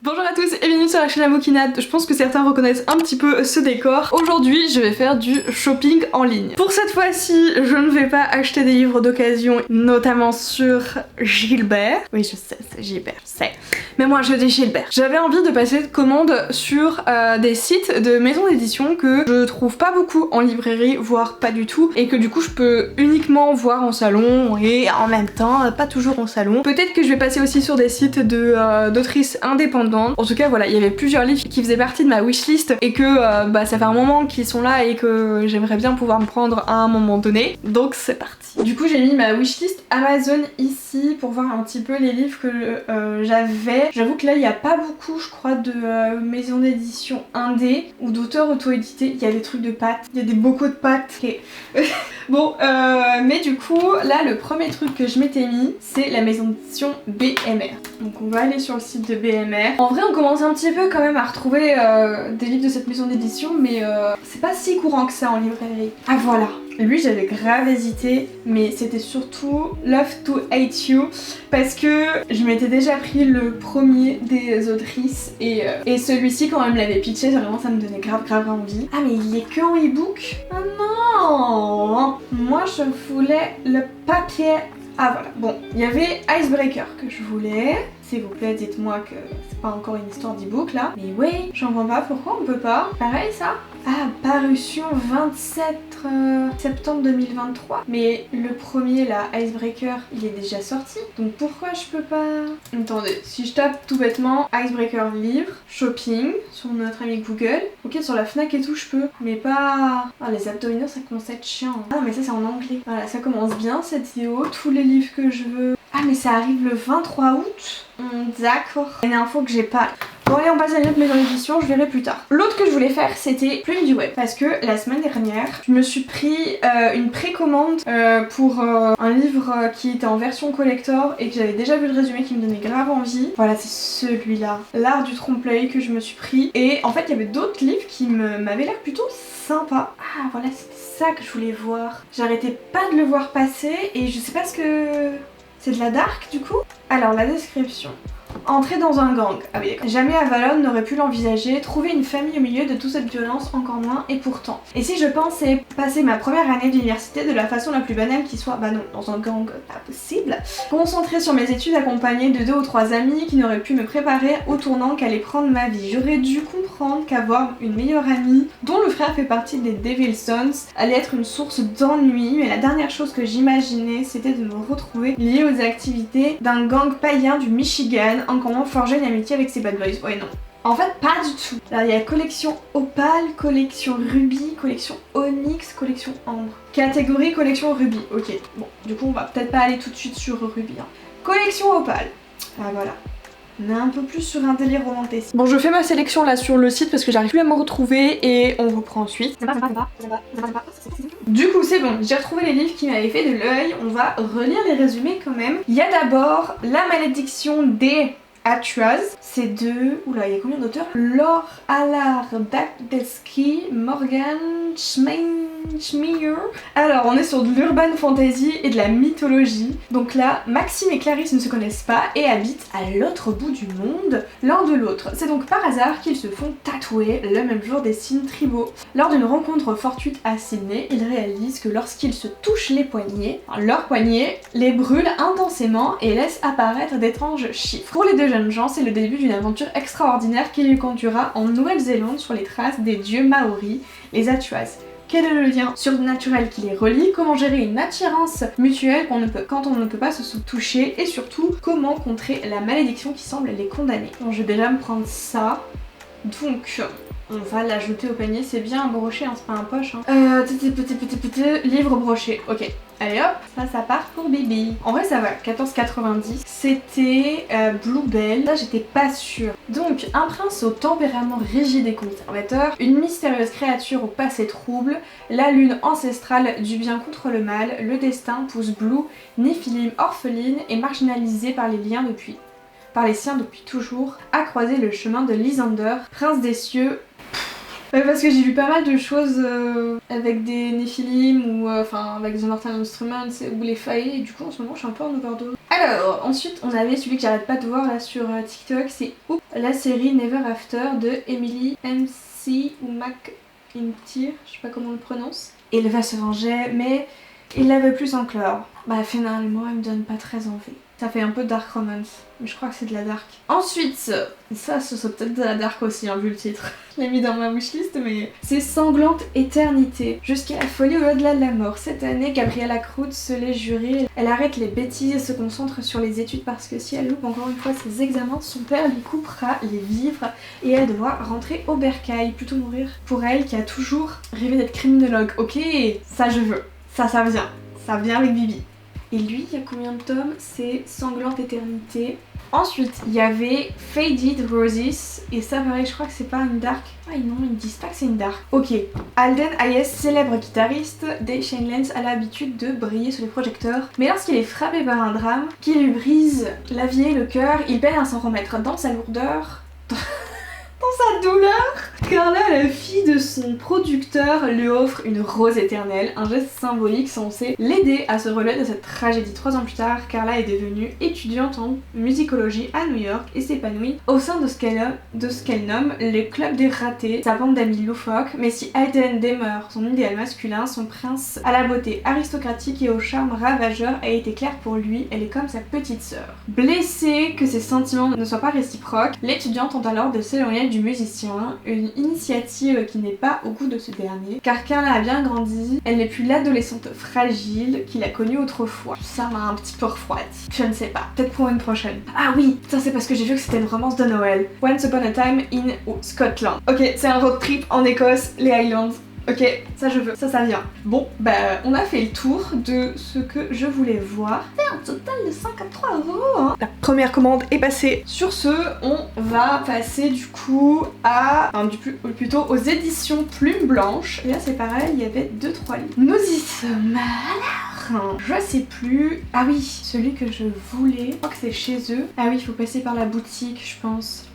Bonjour à tous et bienvenue sur la chaîne Amokinat. Je pense que certains reconnaissent un petit peu ce décor. Aujourd'hui je vais faire du shopping en ligne. Pour cette fois-ci je ne vais pas acheter des livres d'occasion, notamment sur Gilbert. Oui je sais, c'est Gilbert, je sais. Mais moi je dis Gilbert. J'avais envie de passer de commande sur des sites de maisons d'édition que je trouve pas beaucoup en librairie, voire pas du tout, et que du coup je peux uniquement voir en salon et en même temps pas toujours en salon. Peut-être que je vais passer aussi sur des sites d'autrices indépendantes. En tout cas voilà, il y avait plusieurs livres qui faisaient partie de ma wishlist et que ça fait un moment qu'ils sont là et que j'aimerais bien pouvoir me prendre à un moment donné. Donc c'est parti. Du coup j'ai mis ma wishlist Amazon ici pour voir un petit peu les livres que j'avais. J'avoue que là il n'y a pas beaucoup je crois de maisons d'édition indé ou d'auteurs auto-édités. Il y a des trucs de pâtes, il y a des bocaux de pâtes. Okay. Bon mais du coup là le premier truc que je m'étais mis c'est la maison d'édition BMR. Donc on va aller sur le site de BMR. En vrai on commence un petit peu quand même à retrouver des livres de cette maison d'édition mais c'est pas si courant que ça en librairie. Ah voilà. Lui j'avais grave hésité mais c'était surtout Love to Hate You parce que je m'étais déjà pris le premier des autrices et celui-ci quand elle me l'avait pitché vraiment ça me donnait grave envie. Ah mais il est que en e-book. Ah non. Moi je voulais le papier. Ah voilà, bon, il y avait Icebreaker que je voulais. S'il vous plaît, dites-moi que c'est pas encore une histoire d'e-book là. Mais oui, j'en vois pas, pourquoi on peut pas? Pareil ça? Ah, parution 27 septembre 2023. Mais le premier là, Icebreaker, il est déjà sorti. Donc pourquoi je peux pas? Attendez, si je tape tout bêtement Icebreaker livre, shopping, sur notre ami Google. Ok, sur la Fnac et tout je peux, mais pas... Ah, les abdominaux ça commence à être chiant. Ah non mais ça c'est en anglais. Voilà, ça commence bien cette vidéo. Tous les livres que je veux. Ah mais ça arrive le 23 août. D'accord. Une info que j'ai pas. Bon allez on passe à une autre maison d'édition, je verrai plus tard. L'autre que je voulais faire c'était Plume du Web parce que la semaine dernière je me suis pris une précommande pour un livre qui était en version collector et que j'avais déjà vu le résumé qui me donnait grave envie. Voilà c'est celui-là, L'Art du trompe-l'œil que je me suis pris et en fait il y avait d'autres livres qui m'avaient l'air plutôt sympa. Ah voilà c'était ça que je voulais voir. J'arrêtais pas de le voir passer et je sais pas ce que... C'est de la dark du coup? Alors la description. Entrer dans un gang. Ah oui d'accord. Jamais Avalon n'aurait pu l'envisager, trouver une famille au milieu de toute cette violence, encore moins, et pourtant. Et si je pensais passer ma première année d'université de la façon la plus banale qui soit, bah non, dans un gang, pas possible. Concentrée sur mes études accompagnée de 2 ou 3 amis qui n'auraient pu me préparer au tournant qu'allait prendre ma vie. J'aurais dû comprendre qu'avoir une meilleure amie, dont le frère fait partie des Devil Sons, allait être une source d'ennui, mais la dernière chose que j'imaginais c'était de me retrouver liée aux activités d'un gang païen du Michigan, en comment forger une amitié avec ses bad boys. Ouais non. En fait pas du tout. Là il y a collection Opale, collection Ruby, collection Onyx, collection Ambre. Catégorie collection Ruby. Ok, bon du coup on va peut-être pas aller tout de suite sur Ruby. Hein. Collection Opale. Ah voilà. On est un peu plus sur un délire romantique. Bon je fais ma sélection là sur le site parce que j'arrive plus à me retrouver et on reprend ensuite. Du coup c'est bon, j'ai retrouvé les livres qui m'avaient fait de l'œil, on va relire les résumés quand même. Il y a d'abord La malédiction des Athuaz, c'est de... Oula, il y a combien d'auteurs? Laure Allard Dakdeski, Morgan Schmeier. Alors, on est sur de l'urban fantasy et de la mythologie. Donc là, Maxime et Clarisse ne se connaissent pas et habitent à l'autre bout du monde, l'un de l'autre. C'est donc par hasard qu'ils se font tatouer le même jour des signes tribaux. Lors d'une rencontre fortuite à Sydney, ils réalisent que lorsqu'ils se touchent les poignets, leurs poignets les brûlent intensément et laissent apparaître d'étranges chiffres. Pour les deux jeunes gens, c'est le début d'une aventure extraordinaire qui les conduira en Nouvelle-Zélande sur les traces des dieux maoris, les Athuaz. Quel est le lien surnaturel qui les relie? Comment gérer une attirance mutuelle quand on ne peut pas se toucher? Et surtout, comment contrer la malédiction qui semble les condamner? Bon, je vais déjà me prendre ça. Donc, on va l'ajouter au panier. C'est bien un brochet, hein, c'est pas un poche. Hein. Livre broché. Ok. Allez hop, ça part pour Bibi. En vrai ça va, 14,90. C'était Bluebell, là j'étais pas sûre. Donc un prince au tempérament rigide et conservateur, une mystérieuse créature au passé trouble, la lune ancestrale du bien contre le mal, le destin pousse Blue, Néphilim orpheline et marginalisée par les siens depuis toujours, à croiser le chemin de Lysander, prince des cieux. Parce que j'ai lu pas mal de choses avec des Nephilim ou enfin avec The Mortal Instruments ou les Fae, et du coup en ce moment je suis un peu en overdose. Alors ensuite on avait celui que j'arrête pas de voir là sur TikTok, c'est la série Never After de Emily MC ou McIntyre, je sais pas comment on le prononce. Il va se venger mais il la veut plus en chlore. Bah finalement elle me donne pas très envie. Ça fait un peu dark romance, mais je crois que c'est de la dark. Ensuite, ça ce serait peut-être de la dark aussi, hein, vu le titre. Je l'ai mis dans ma wishlist, mais c'est Sanglante Éternité. Jusqu'à la folie au-delà de la mort. Cette année, Gabriella Cruz se l'est jurée. Elle arrête les bêtises et se concentre sur les études parce que si elle loupe encore une fois ses examens, son père lui coupera les vivres et elle devra rentrer au bercail, plutôt mourir. Pour elle qui a toujours rêvé d'être criminologue. Ok, ça je veux. Ça vient. Ça vient avec Bibi. Et lui, il y a combien de tomes? C'est Sanglante Éternité. Ensuite, il y avait Faded Roses, et ça pareil, je crois que c'est pas une dark. Ah non, ils disent pas que c'est une dark. Ok. Alden Hayes, célèbre guitariste des Chainlands, a l'habitude de briller sous les projecteurs, mais lorsqu'il est frappé par un drame qui lui brise la vie et le cœur, il peine à s'en remettre dans sa lourdeur. Dans sa douleur, Carla, la fille de son producteur, lui offre une rose éternelle, un geste symbolique censé l'aider à se relever de cette tragédie. 3 ans plus tard, Carla est devenue étudiante en musicologie à New York et s'épanouit au sein de ce qu'elle nomme le club des ratés, sa bande d'amis loufoques. Mais si Aiden demeure son idéal masculin, son prince à la beauté aristocratique et au charme ravageur a été clair pour lui, elle est comme sa petite sœur. Blessée que ses sentiments ne soient pas réciproques, l'étudiante tente alors de s'éloigner du musicien, une initiative qui n'est pas au goût de ce dernier, car Carla a bien grandi, elle n'est plus l'adolescente fragile qu'il a connue autrefois. Ça m'a un petit peu refroidi. Je ne sais pas, peut-être pour une prochaine. Ah oui, ça c'est parce que j'ai vu que c'était une romance de Noël. Once Upon a Time in Scotland. Ok, c'est un road trip en Écosse, les Highlands. Ok, ça je veux, ça vient. Bon, bah on a fait le tour de ce que je voulais voir. C'est un total de 53 €, hein. La première commande est passée. Sur ce, on va passer du coup à, plutôt aux éditions Plume Blanche. Et là c'est pareil, il y avait 2-3 livres. Nous y sommes. Alors, je sais plus. Ah oui, celui que je voulais. Je crois que c'est chez eux. Ah oui, il faut passer par la boutique, je pense.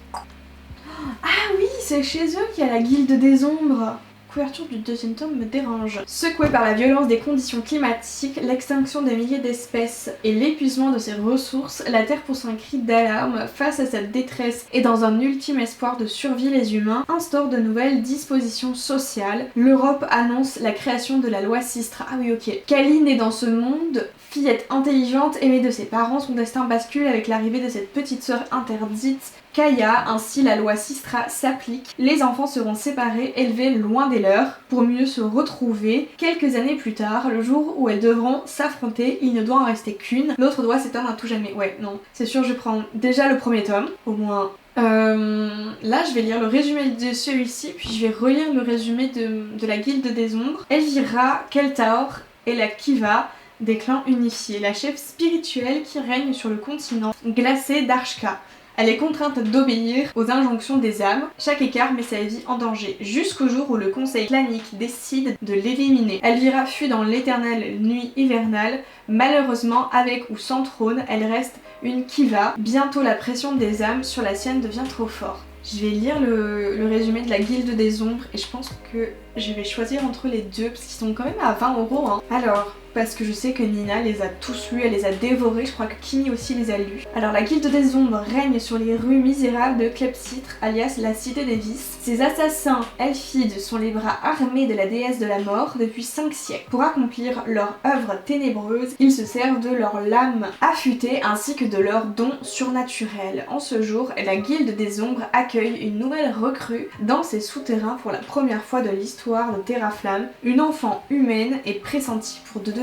Ah oui, c'est chez eux qu'il y a la Guilde des Ombres. Couverture du 2e tome me dérange. Secouée par la violence des conditions climatiques, l'extinction des milliers d'espèces et l'épuisement de ses ressources, la Terre pousse un cri d'alarme. Face à cette détresse et dans un ultime espoir de survie, les humains instaurent de nouvelles dispositions sociales. L'Europe annonce la création de la loi Sistra. Ah oui, ok. Kali naît dans ce monde, fillette intelligente, aimée de ses parents, son destin bascule avec l'arrivée de cette petite sœur interdite, Kaya. Ainsi la loi Sistra s'applique, les enfants seront séparés, élevés loin des leurs, pour mieux se retrouver quelques années plus tard, le jour où elles devront s'affronter, il ne doit en rester qu'une, l'autre doit s'éteindre à tout jamais. Ouais, non, c'est sûr, je prends déjà le premier tome, au moins. Là je vais lire le résumé de celui-ci, puis je vais relire le résumé de la Guilde des Ombres. Elvira Keltaur est la Kiva des clans unifiés, la chef spirituelle qui règne sur le continent glacé d'Arshka. Elle est contrainte d'obéir aux injonctions des âmes. Chaque écart met sa vie en danger, jusqu'au jour où le conseil clanique décide de l'éliminer. Elvira fuit dans l'éternelle nuit hivernale. Malheureusement, avec ou sans trône, elle reste une Kiva. Bientôt la pression des âmes sur la sienne devient trop forte. Je vais lire le résumé de la Guilde des Ombres et je pense que je vais choisir entre les deux parce qu'ils sont quand même à 20 €, hein. Alors, parce que je sais que Nina les a tous lus, elle les a dévorés, je crois que Kimi aussi les a lus. Alors la Guilde des Ombres règne sur les rues misérables de Clepsytre, alias la Cité des Vices. Ces assassins elfides sont les bras armés de la déesse de la mort depuis 5 siècles. Pour accomplir leur œuvre ténébreuse, ils se servent de leurs lames affûtées ainsi que de leurs dons surnaturels. En ce jour, la Guilde des Ombres accueille une nouvelle recrue dans ses souterrains pour la première fois de l'histoire de Terraflamme. Une enfant humaine est pressentie pour devenir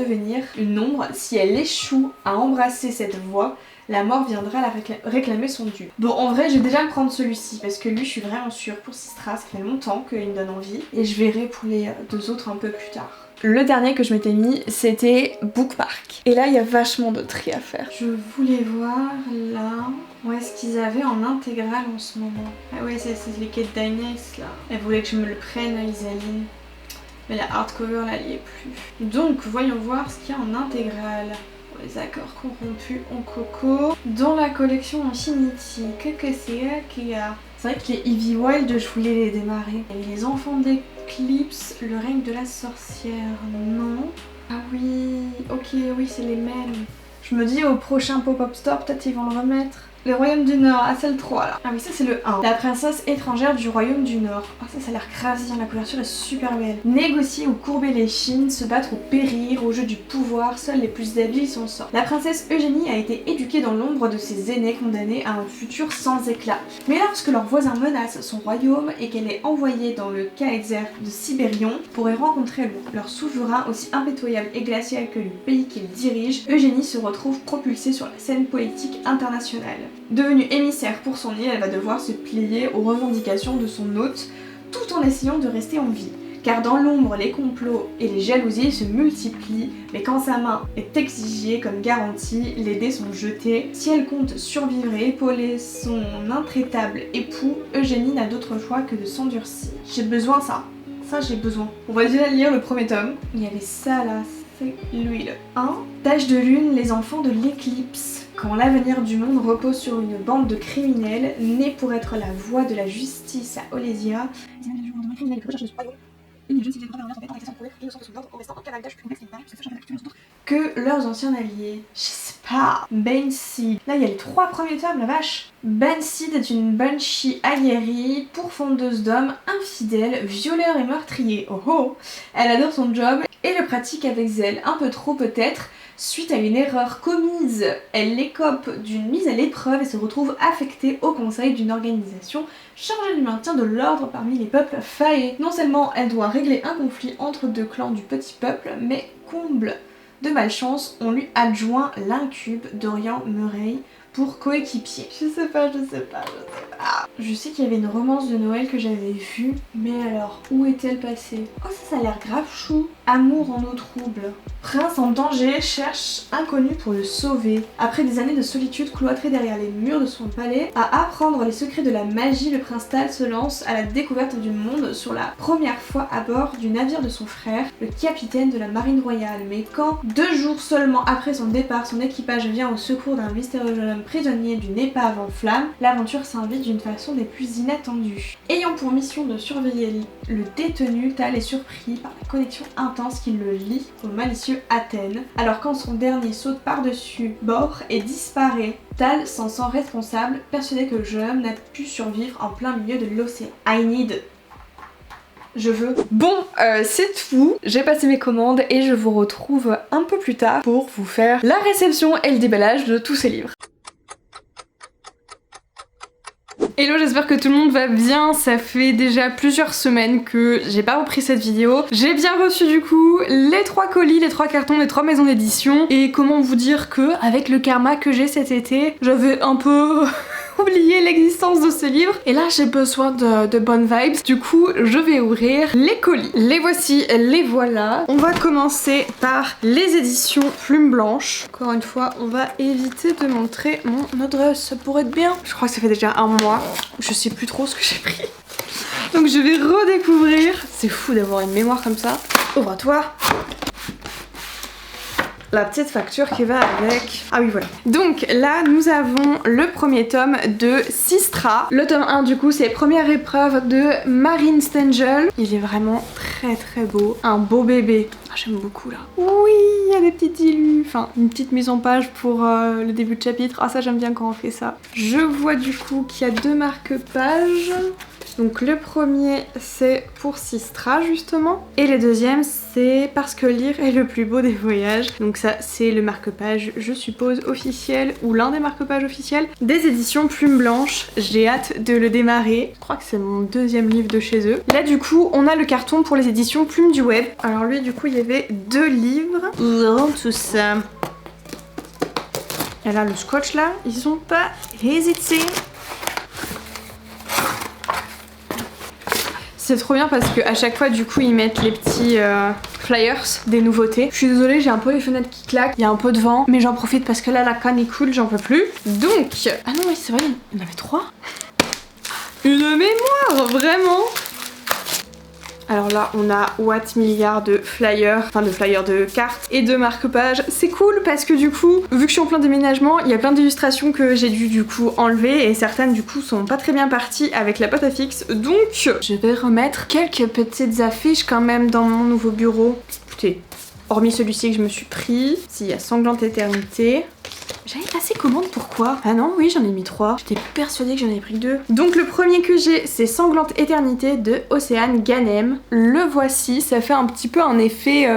une ombre. Si elle échoue à embrasser cette voie, la mort viendra la réclamer son dû. Bon, en vrai, je vais déjà me prendre celui-ci parce que lui, je suis vraiment sûre pour Sistra, ça fait longtemps qu'il me donne envie. Et je verrai pour les 2 autres un peu plus tard. Le dernier que je m'étais mis, c'était Bookmark. Et là, il y a vachement de tri à faire. Je voulais voir là où est-ce qu'ils avaient en intégrale en ce moment. Ah ouais, c'est les Kate Dyness là. Elle voulait que je me le prenne, Isaline. Mais la hardcover là, elle y est plus. Donc, voyons voir ce qu'il y a en intégrale. les accords corrompus en coco. Dans la collection Infinity, qu'est-ce que c'est qu'il y a? C'est vrai que les Eevee Wild, je voulais les démarrer. Il y avait les enfants d'Eclipse, le règne de la sorcière, non. Ah oui, ok, oui, c'est les mêmes. Je me dis au prochain pop-up store, peut-être ils vont le remettre. Le royaume du Nord, ah c'est le 3 là. Ah oui, ça c'est le 1. La princesse étrangère du royaume du Nord. Ah ça a l'air crasant, la couverture est super belle. Négocier ou courber les chines, se battre ou périr, au jeu du pouvoir, seuls les plus habiles s'en sortent. La princesse Eugénie a été éduquée dans l'ombre de ses aînés condamnés à un futur sans éclat. Mais lorsque leur voisin menace son royaume et qu'elle est envoyée dans le Kaiser de Sibérion pour y rencontrer leur souverain aussi impitoyable et glacial que le pays qu'il dirige, Eugénie se retrouve propulsée sur la scène politique internationale. Devenue émissaire pour son île, elle va devoir se plier aux revendications de son hôte tout en essayant de rester en vie. Car dans l'ombre, les complots et les jalousies se multiplient, mais quand sa main est exigée comme garantie, les dés sont jetés. Si elle compte survivre et épauler son intraitable époux, Eugénie n'a d'autre choix que de s'endurcir. J'ai besoin ça j'ai besoin. On va déjà lire le premier tome. Il y avait ça là, c'est lui le 1. Tache de lune, les enfants de l'éclipse. Quand l'avenir du monde repose sur une bande de criminels, nés pour être la voix de la justice à Olésia, que leurs anciens alliés. Je sais pas. Baneseed. Là, il y a les 3 premiers tomes, la vache. Baneseed est une banshee aguerrie, pourfendeuse d'hommes, infidèle, violeur et meurtrier. Oh oh. Elle adore son job et le pratique avec zèle, un peu trop peut-être. Suite à une erreur commise, elle l'écope d'une mise à l'épreuve et se retrouve affectée au conseil d'une organisation chargée du maintien de l'ordre parmi les peuples faillés. Non seulement elle doit régler un conflit entre 2 clans du petit peuple, mais comble de malchance, on lui adjoint l'incube d'Orian Murray pour coéquipier. Je sais pas. Je sais qu'il y avait une romance de Noël que j'avais vue, mais alors, où est-elle passée? Oh ça a l'air grave chou. Amour en eau trouble. Prince en danger cherche inconnu pour le sauver. Après des années de solitude cloîtré derrière les murs de son palais, à apprendre les secrets de la magie, le prince Tal se lance à la découverte du monde sur la première fois à bord du navire de son frère, le capitaine de la marine royale. Mais quand, 2 jours seulement après son départ, son équipage vient au secours d'un mystérieux jeune homme prisonnier d'une épave en flammes, l'aventure s'invite d'une façon des plus inattendues. Ayant pour mission de surveiller le détenu, Tal est surpris par la connexion intense qui le lie au malicieux Athènes. Alors quand son dernier saute par-dessus bord et disparaît, Tal s'en sent responsable, persuadé que le jeune homme n'a pu survivre en plein milieu de l'océan. I need. Je veux. Bon, c'est tout. J'ai passé mes commandes et je vous retrouve un peu plus tard pour vous faire la réception et le déballage de tous ces livres. Hello, j'espère que tout le monde va bien. Ça fait déjà plusieurs semaines que j'ai pas repris cette vidéo. J'ai bien reçu du coup les 3 colis, les 3 cartons des 3 maisons d'édition. Et comment vous dire que avec le karma que j'ai cet été, j'avais un peu oublié l'existence de ce livre. Et là j'ai besoin de bonnes vibes. Du coup je vais ouvrir les colis. Les voici, les voilà. On va commencer par les éditions Plume Blanche. Encore une fois on va éviter de montrer mon adresse pour être bien. Je crois que ça fait déjà un mois. Je sais plus trop ce que j'ai pris. Donc je vais redécouvrir. C'est fou d'avoir une mémoire comme ça. Ouvre-toi. La petite facture qui va avec. Ah oui voilà. Donc là nous avons le premier tome de Sistra. Le tome 1 du coup c'est Première épreuve de Marine Stengel. Il est vraiment très beau. Un beau bébé. Ah, j'aime beaucoup là. Oui, il y a des petites illus. Enfin une petite mise en page pour le début de chapitre. Ah ça j'aime bien quand on fait ça. Je vois du coup qu'il y a 2 marque-pages. Donc le premier c'est pour Sistra justement et le deuxième c'est Parce que lire est le plus beau des voyages. Donc ça c'est le marque-page je suppose officiel ou l'un des marque-pages officiels des éditions Plume Blanche. J'ai hâte de le démarrer. Je crois que c'est mon 2e livre de chez eux. Là du coup on a le carton pour les éditions Plume du Web. Alors lui du coup il y avait 2 livres. Tout ça. Et là le scotch là, ils ont pas hésité. C'est trop bien parce qu'à chaque fois du coup ils mettent les petits flyers des nouveautés. Je suis désolée, j'ai un peu les fenêtres qui claquent, il y a un peu de vent, mais j'en profite parce que là la canne est cool, j'en peux plus. Donc, ah non oui c'est vrai, il y en avait 3. Une mémoire, vraiment. Alors là on a What milliard de flyers, enfin de flyers de cartes et de marque-pages. C'est cool parce que du coup, vu que je suis en plein déménagement, il y a plein d'illustrations que j'ai dû du coup enlever et certaines du coup sont pas très bien parties avec la pâte à fixe. Donc je vais remettre quelques petites affiches quand même dans mon nouveau bureau. Écoutez, hormis celui-ci que je me suis pris, s'il y a Sanglante Éternité. J'avais passé commande, pourquoi? Ah non, oui, j'en ai mis 3. J'étais persuadée que j'en avais pris 2. Donc le premier que j'ai, c'est Sanglante Éternité de Océane Ganem. Le voici, ça fait un petit peu un effet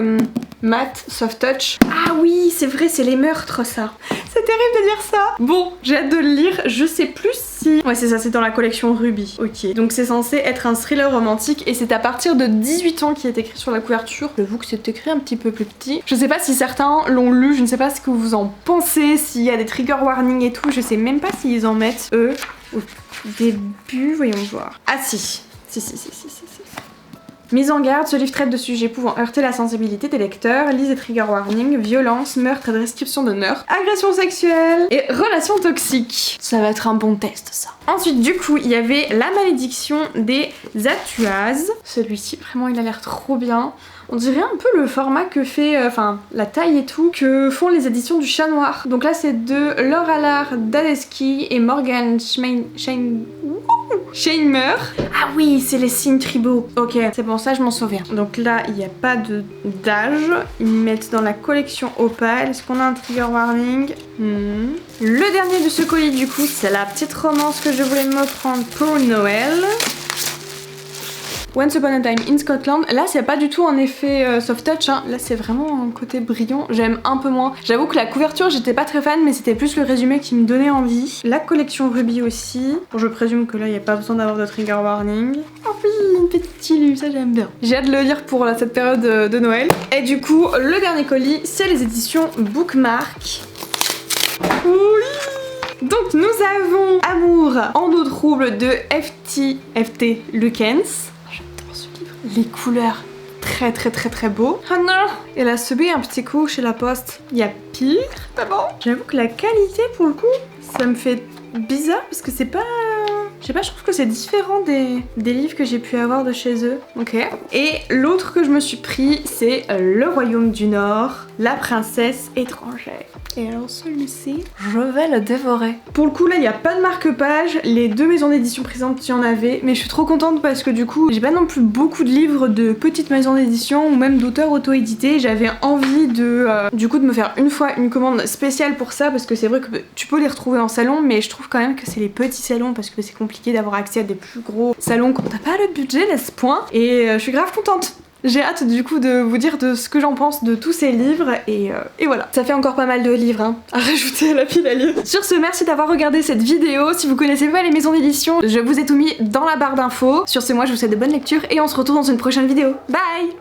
mat, soft touch. Ah oui, c'est vrai, c'est les meurtres ça. C'est terrible de dire ça. Bon, j'ai hâte de le lire, je sais plus si... Ouais, c'est ça, c'est dans la collection Ruby. Ok, donc c'est censé être un thriller romantique et c'est à partir de 18 ans qui est écrit sur la couverture. J'avoue que c'est écrit un petit peu plus petit. Je sais pas si certains l'ont lu, je ne sais pas ce que vous en pensez, s'il y a des trigger warnings et tout, je sais même pas s'ils en mettent eux au début, voyons voir. Ah si. Mise en garde, ce livre traite de sujets pouvant heurter la sensibilité des lecteurs, lisez trigger warning, violence, meurtre et description d'honneur, agression sexuelle et relations toxiques. Ça va être un bon test ça. Ensuite du coup il y avait La malédiction des Atuazes. Celui-ci vraiment il a l'air trop bien. On dirait un peu le format que fait, enfin la taille et tout, que font les éditions du Chat Noir. Donc là c'est de Laure Allard Dadeski et Morgan Scheinmer. Ah oui, c'est les signes tribaux. Ok, c'est bon, ça je m'en souviens. Donc là, il n'y a pas d'âge. Ils mettent dans la collection Opale. Est-ce qu'on a un trigger warning? Le dernier de ce colis, du coup, c'est la petite romance que je voulais me prendre pour Noël. Once Upon a Time in Scotland. Là c'est pas du tout un effet soft touch hein. Là c'est vraiment un côté brillant, j'aime un peu moins. J'avoue que la couverture j'étais pas très fan mais c'était plus le résumé qui me donnait envie. La collection Ruby aussi. Bon, je présume que là il n'y a pas besoin d'avoir de trigger warning. Oh oui, une petite illu, ça j'aime bien. J'ai hâte de le lire pour cette période de Noël. Et du coup le dernier colis c'est les éditions Bookmark. Oui. Donc nous avons Amour en eau trouble de FT Lukens. Les couleurs très beau. Oh non! Elle a subi un petit coup chez la poste. Il y a pire, pas bon. J'avoue que la qualité pour le coup, ça me fait bizarre parce que c'est pas... Je sais pas, je trouve que c'est différent des livres que j'ai pu avoir de chez eux. Ok. Et l'autre que je me suis pris, c'est Le Royaume du Nord, La Princesse étrangère. Et alors celui-ci, je vais le dévorer. Pour le coup là il n'y a pas de marque-page, les deux maisons d'édition présentes il y en avait, mais je suis trop contente parce que du coup j'ai pas non plus beaucoup de livres de petites maisons d'édition ou même d'auteurs auto-édités. J'avais envie de du coup de me faire une fois une commande spéciale pour ça parce que c'est vrai que tu peux les retrouver en salon mais je trouve quand même que c'est les petits salons parce que c'est compliqué d'avoir accès à des plus gros salons quand t'as pas le budget, laisse point. Et je suis grave contente. J'ai hâte du coup de vous dire de ce que j'en pense de tous ces livres et voilà. Ça fait encore pas mal de livres hein, à rajouter à la pile à lire. Sur ce, merci d'avoir regardé cette vidéo. Si vous connaissez pas les maisons d'édition, je vous ai tout mis dans la barre d'infos. Sur ce, moi je vous souhaite de bonnes lectures et on se retrouve dans une prochaine vidéo. Bye!